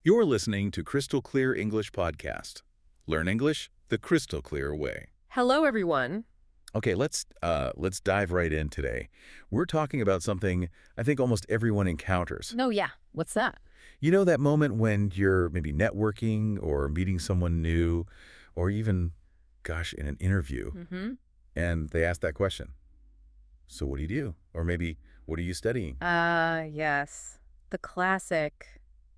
You're listening to Crystal Clear English Podcast. Learn English the crystal clear way. Hello, everyone. Okay, let's dive right in today. We're talking about something I think almost everyone encounters. No, yeah. What's that? You know that moment when you're maybe networking or meeting someone new or even, gosh, in an interview, Mm-hmm. and they ask that question. So what do you do? Or maybe, what are you studying? Yes. The classic.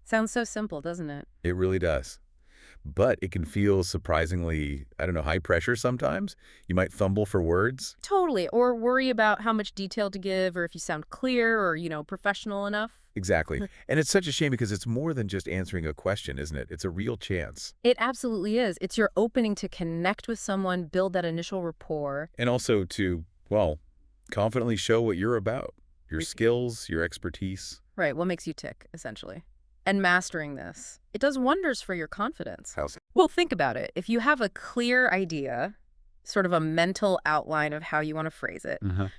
Sounds so simple, doesn't it? It really does. But it can feel surprisingly, I don't know, high pressure sometimes. You might fumble for words. Totally. Or worry about how much detail to give or if you sound clear or, professional enough. Exactly. And it's such a shame because it's more than just answering a question, isn't it? It's a real chance. It absolutely is. It's your opening to connect with someone, build that initial rapport. And also to, well, confidently show what you're about, your Re- skills, your expertise. Right. What makes you tick, essentially. And mastering this, it does wonders for your confidence. How's Well, think about it. If you have a clear idea, sort of a mental outline of how you want to phrase it,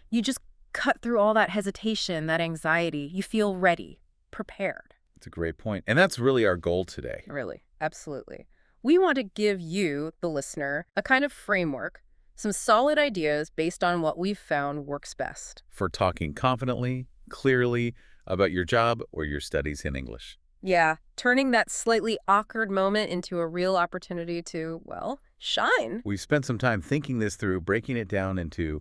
you just cut through all that hesitation, that anxiety. You feel ready, prepared. It's a great point. And that's really our goal today. Really, absolutely. We want to give you, the listener, a kind of framework, some solid ideas based on what we've found works best. For talking confidently, clearly about your job or your studies in English. Yeah, turning that slightly awkward moment into a real opportunity to, well, shine. We've spent some time thinking this through, breaking it down into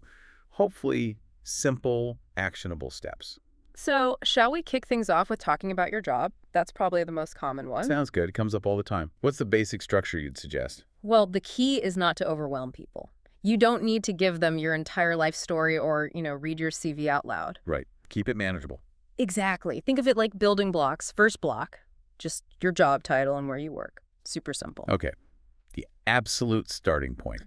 hopefully simple, actionable steps. So, shall we kick things off with talking about your job? That's probably the most common one. Sounds good. It comes up all the time. What's the basic structure you'd suggest? Well, the key is not to overwhelm people. You don't need to give them your entire life story or, read your CV out loud. Right. Keep it manageable. Exactly. Think of it like building blocks. First block, just your job title and where you work. Super simple. Okay. The absolute starting point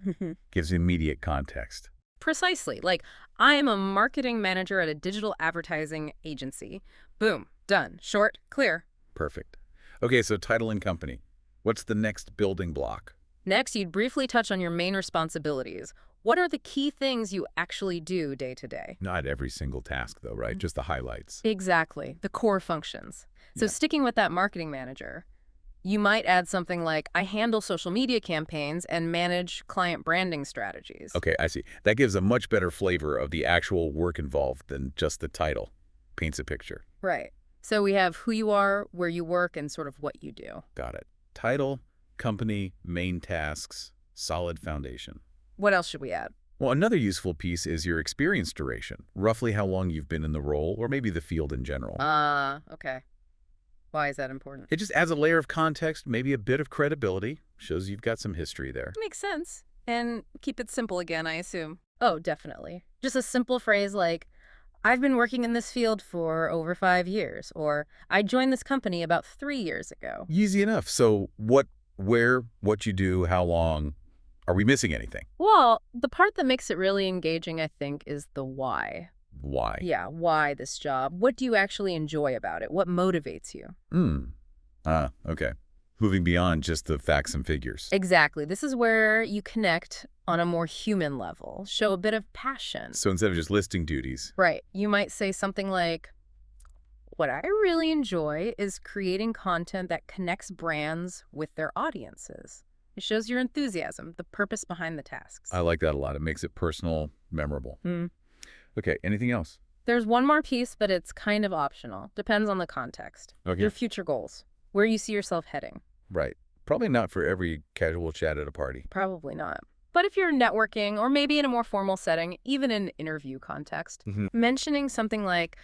gives immediate context. Precisely. Like, I am a marketing manager at a digital advertising agency. Boom. Done. Short, clear. Perfect. Okay, so title and company. What's the next building block? Next, you'd briefly touch on your main responsibilities. What are the key things you actually do day to day? Not every single task, though, right? Just the highlights. Exactly. The core functions. So Yeah. sticking with that marketing manager, you might add something like, I handle social media campaigns and manage client branding strategies. Okay, I see. That gives a much better flavor of the actual work involved than just the title. Paints a picture. Right. So we have who you are, where you work, and sort of what you do. Got it. Title, company, main tasks, solid foundation. What else should we add? Well, another useful piece is your experience duration, roughly how long you've been in the role, or maybe the field in general. Okay. Why is that important? It just adds a layer of context, maybe a bit of credibility, shows you've got some history there. Makes sense. And keep it simple again, I assume. Oh, definitely. Just a simple phrase like, I've been working in this field for over 5 years, or I joined this company about 3 years ago. Easy enough. So what, where, what you do, how long? Are we missing anything? Well, the part that makes it really engaging, I think, is the why. Why? Yeah, why this job? What do you actually enjoy about it? What motivates you? Okay. Moving beyond just the facts and figures. Exactly. This is where you connect on a more human level, show a bit of passion. So instead of just listing duties. Right. You might say something like, what I really enjoy is creating content that connects brands with their audiences. It shows your enthusiasm, the purpose behind the tasks. I like that a lot. It makes it personal, memorable. Mm. Okay, anything else? There's one more piece, but it's kind of optional. Depends on the context. Okay. Your future goals, where you see yourself heading. Right. Probably not for every casual chat at a party. Probably not. But if you're networking, or maybe in a more formal setting, even in an interview context, mentioning something like,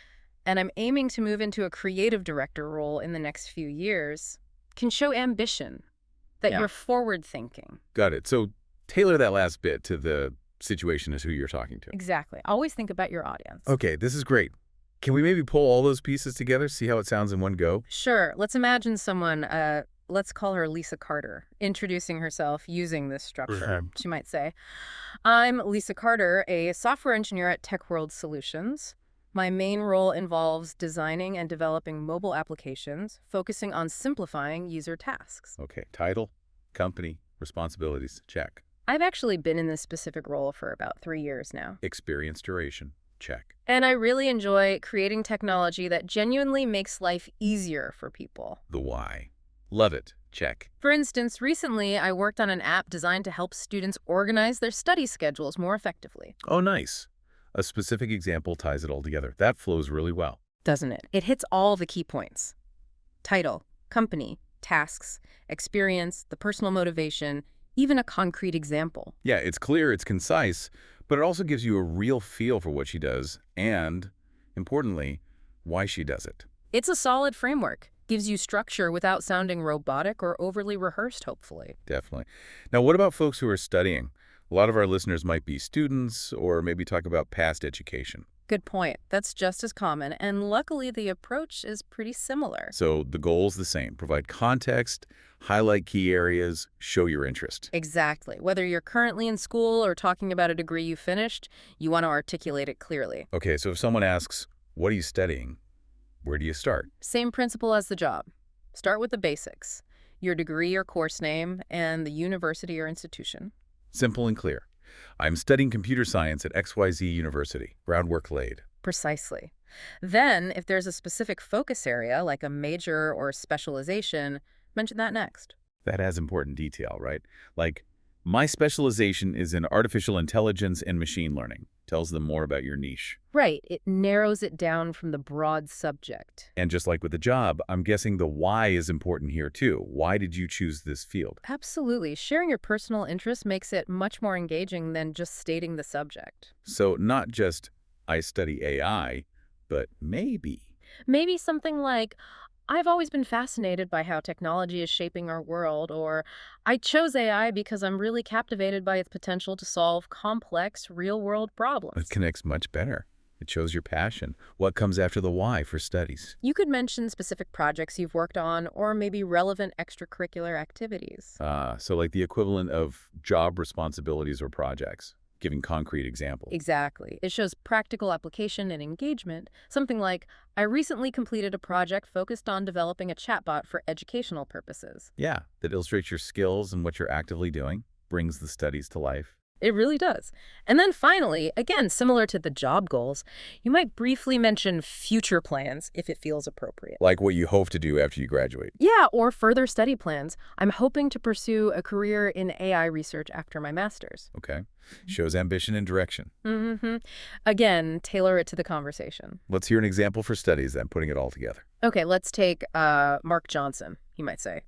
and I'm aiming to move into a creative director role in the next few years, can show ambition, that Yeah. you're forward-thinking. Got it. So tailor that last bit to the situation as who you're talking to. Exactly. Always think about your audience. Okay, this is great. Can we maybe pull all those pieces together, see how it sounds in one go? Sure. Let's imagine someone, let's call her Lisa Carter, introducing herself using this structure. She might say, I'm Lisa Carter, a software engineer at TechWorld Solutions. My main role involves designing and developing mobile applications, focusing on simplifying user tasks. Okay, title, company, responsibilities, check. I've actually been in this specific role for about 3 years now. Experience duration, check. And I really enjoy creating technology that genuinely makes life easier for people. The why. Love it. Check. For instance, recently I worked on an app designed to help students organize their study schedules more effectively. Oh, nice. A specific example ties it all together. That flows really well. Doesn't it? It hits all the key points. Title, company, tasks, experience, the personal motivation, even a concrete example. Yeah, it's clear, it's concise, but it also gives you a real feel for what she does and, importantly, why she does it. It's a solid framework. Gives you structure without sounding robotic or overly rehearsed, hopefully. Definitely. Now, what about folks who are studying? A lot of our listeners might be students or maybe talk about past education. Good point. That's just as common, and luckily the approach is pretty similar. So the goal's the same. Provide context, highlight key areas, show your interest. Exactly. Whether you're currently in school or talking about a degree you finished, you want to articulate it clearly. Okay, so if someone asks, what are you studying? Where do you start? Same principle as the job. Start with the basics. Your degree or course name and the university or institution. Simple and clear. I'm studying computer science at XYZ University. Groundwork laid. Precisely. Then, if there's a specific focus area, like a major or specialization, mention that next. That has important detail, right? Like, my specialization is in artificial intelligence and machine learning. Tells them more about your niche. Right. It narrows it down from the broad subject. And just like with the job, I'm guessing the why is important here too. Why did you choose this field? Absolutely. Sharing your personal interest makes it much more engaging than just stating the subject. So not just, I study AI, but maybe. Maybe something like, I've always been fascinated by how technology is shaping our world, or I chose AI because I'm really captivated by its potential to solve complex, real-world It problems. connects much better. It shows your passion. What comes after the why for studies? You could mention specific projects you've worked on, or maybe relevant extracurricular activities. So like the equivalent of job responsibilities or projects, giving concrete examples. Exactly. It shows practical application and engagement. Something like, I recently completed a project focused on developing a chatbot for educational purposes. Yeah, that illustrates your skills and what you're actively doing, brings the studies to life. It really does. And then finally, again, similar to the job goals, you might briefly mention future plans if it feels appropriate. Like what you hope to do after you graduate. Yeah, or further study plans. I'm hoping to pursue a career in AI research after my master's. Okay. Shows ambition and direction. Again, tailor it to the conversation. Let's hear an example for studies then, putting it all together. Okay, let's take Mark Johnson, you might say.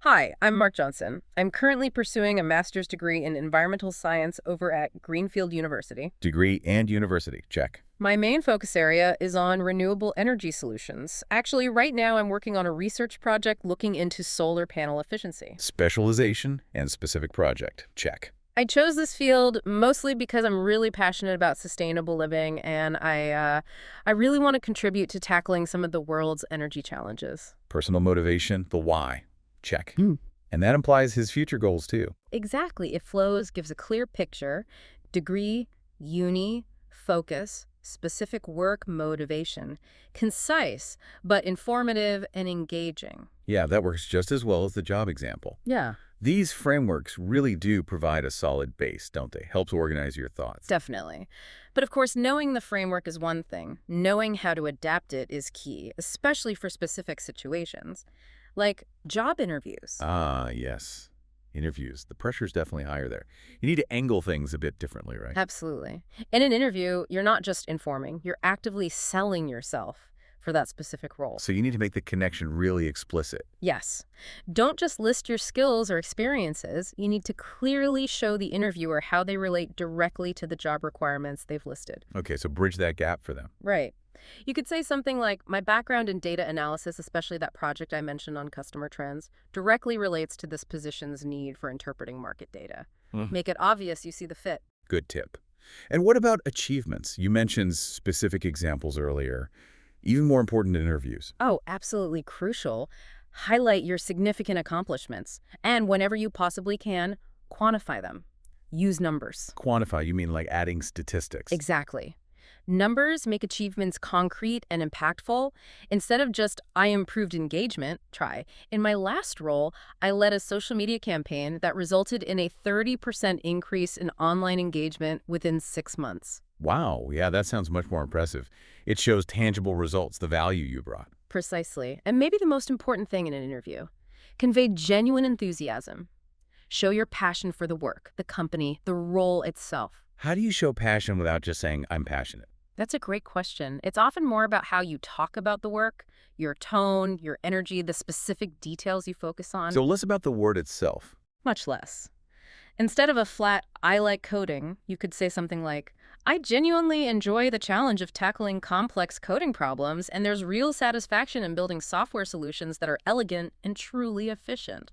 Hi, I'm Mark Johnson. I'm currently pursuing a master's degree in environmental science over at Greenfield University. Degree and university, check. My main focus area is on renewable energy solutions. Actually, right now I'm working on a research project looking into solar panel efficiency. Specialization and specific project, check. I chose this field mostly because I'm really passionate about sustainable living, and I really want to contribute to tackling some of the world's energy challenges. Personal motivation, the why, check. And that implies his future goals too. Exactly. It flows, gives a clear picture, degree, uni, focus, specific work motivation, concise, but informative and engaging. Yeah, that works just as well as the job example. Yeah, These frameworks really do provide a solid base, don't they? Helps organize your thoughts. definitely. But of course, knowing the framework is one thing. Knowing how to adapt it is key, especially for specific situations, like job interviews. Ah, yes. Interviews. The pressure's definitely higher there. You need to angle things a bit differently, right? Absolutely. In an interview, you're not just informing, you're actively selling yourself for that specific role. So you need to make the connection really explicit. Yes. Don't just list your skills or experiences. You need to clearly show the interviewer how they relate directly to the job requirements they've listed. Okay, so bridge that gap for them. Right. You could say something like, my background in data analysis, especially that project I mentioned on customer trends, directly relates to this position's need for interpreting market data. Make it obvious you see the fit. Good tip. And what about achievements? You mentioned specific examples earlier. Even more important in interviews. Oh, absolutely crucial. Highlight your significant accomplishments. And whenever you possibly can, quantify them. Use numbers. Quantify, you mean like adding statistics. Exactly. Numbers make achievements concrete and impactful. Instead of just, I improved engagement, try. In my last role, I led a social media campaign that resulted in a 30% increase in online engagement within 6 months. Wow, yeah, that sounds much more impressive. It shows tangible results, the value you brought. Precisely. And maybe the most important thing in an interview. Convey genuine enthusiasm. Show your passion for the work, the company, the role itself. How do you show passion without just saying, I'm passionate? That's a great question. It's often more about how you talk about the work, your tone, your energy, the specific details you focus on. So less about the word itself. Much less. Instead of a flat, I like coding, you could say something like, I genuinely enjoy the challenge of tackling complex coding problems, and there's real satisfaction in building software solutions that are elegant and truly efficient.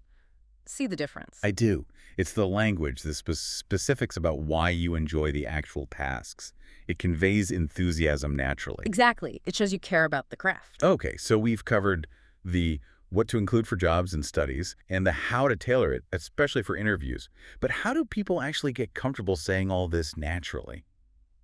See the difference? I do. It's the language, the specifics about why you enjoy the actual tasks. It conveys enthusiasm naturally. Exactly. It shows you care about the craft. Okay, so we've covered the what to include for jobs and studies and the how to tailor it, especially for interviews. But how do people actually get comfortable saying all this naturally?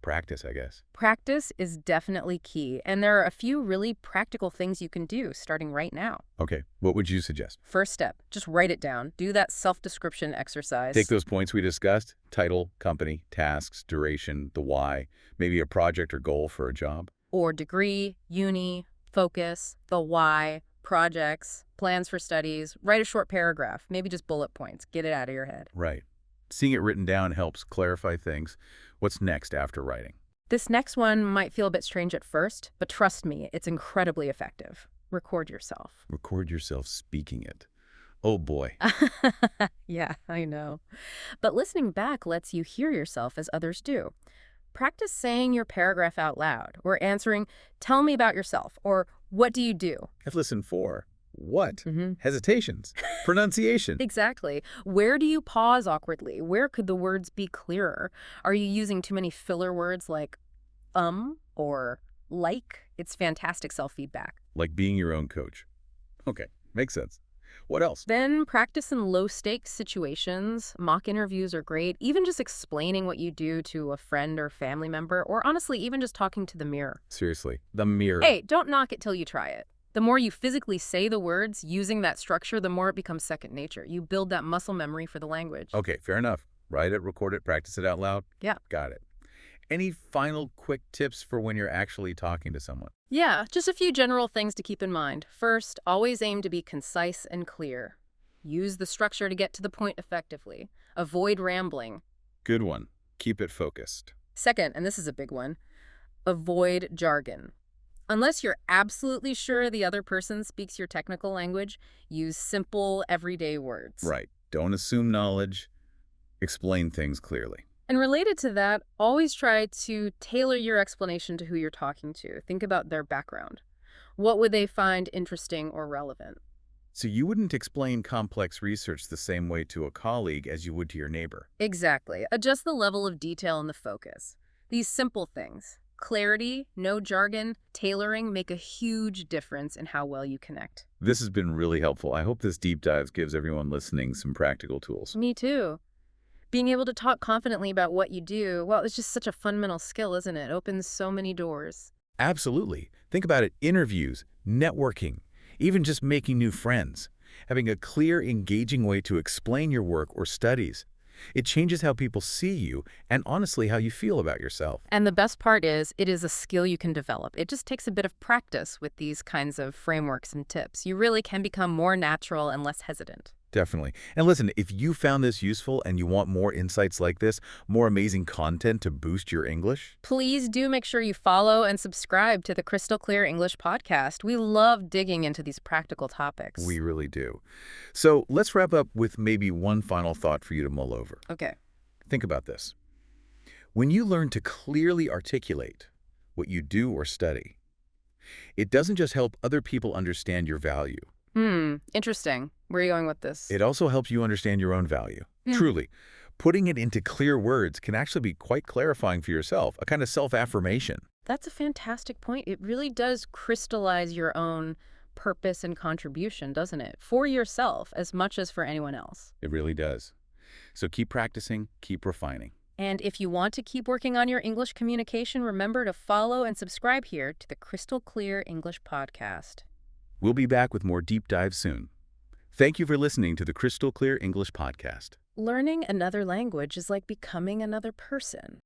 Practice, I guess. Practice is definitely key, and there are a few really practical things you can do starting right now. Okay, what would you suggest? First step, just write it down. Do that self-description exercise. Take those points we discussed, title, company, tasks, duration, the why, maybe a project or goal for a job. Or degree, uni, focus, the why, projects, plans for studies. Write a short paragraph, maybe just bullet points. Get it out of your head. Right. Seeing it written down helps clarify things. What's next after writing? This next one might feel a bit strange at first, but trust me, it's incredibly effective. Record yourself. Record yourself speaking it. Oh boy. Yeah, I know. But listening back lets you hear yourself as others do. Practice saying your paragraph out loud or answering, tell me about yourself, or what do you do? I've listened for what? Hesitations, pronunciation. Exactly. Where do you pause awkwardly? Where could the words be clearer? Are you using too many filler words like or like? It's fantastic self-feedback. Like being your own coach. Okay, makes sense. What else? Then practice in low-stakes situations. Mock interviews are great. Even just explaining what you do to a friend or family member, or honestly, even just talking to the mirror. Seriously, the mirror. Hey, don't knock it till you try it. The more you physically say the words using that structure, the more it becomes second nature. You build that muscle memory for the language. Okay, fair enough. Write it, record it, practice it out loud. Yeah. Got it. Any final quick tips for when you're actually talking to someone? Yeah, just a few general things to keep in mind. First, always aim to be concise and clear. Use the structure to get to the point effectively. Avoid rambling. Good one. Keep it focused. Second, and this is a big one, avoid jargon. Unless you're absolutely sure the other person speaks your technical language, use simple, everyday words. Right. Don't assume knowledge. Explain things clearly. And related to that, always try to tailor your explanation to who you're talking to. Think about their background. What would they find interesting or relevant? So you wouldn't explain complex research the same way to a colleague as you would to your neighbor. Exactly. Adjust the level of detail and the focus. These simple things, clarity, no jargon, tailoring, make a huge difference in how well you connect. This has been really helpful. I hope this deep dive gives everyone listening some practical tools. Me too. Being able to talk confidently about what you do, well, it's just such a fundamental skill, isn't it? It opens so many doors. Absolutely. Think about it. Interviews, networking, even just making new friends. Having a clear, engaging way to explain your work or studies. It changes how people see you and honestly how you feel about yourself. And the best part is, it is a skill you can develop. It just takes a bit of practice with these kinds of frameworks and tips. You really can become more natural and less hesitant. Definitely. And listen, if you found this useful and you want more insights like this, more amazing content to boost your English, please do make sure you follow and subscribe to the Crystal Clear English podcast. We love digging into these practical topics. we really do. So let's wrap up with maybe one final thought for you to mull over. Okay. Think about this. When you learn to clearly articulate what you do or study, it doesn't just help other people understand your value. Interesting. Where are you going with this? It also helps you understand your own value. Yeah. Truly, putting it into clear words can actually be quite clarifying for yourself, a kind of self-affirmation. That's a fantastic point. It really does crystallize your own purpose and contribution, doesn't it? For yourself as much as for anyone else. It really does. So keep practicing, keep refining. And if you want to keep working on your English communication, remember to follow and subscribe here to the Crystal Clear English podcast. We'll be back with more deep dives soon. Thank you for listening to the Crystal Clear English podcast. Learning another language is like becoming another person.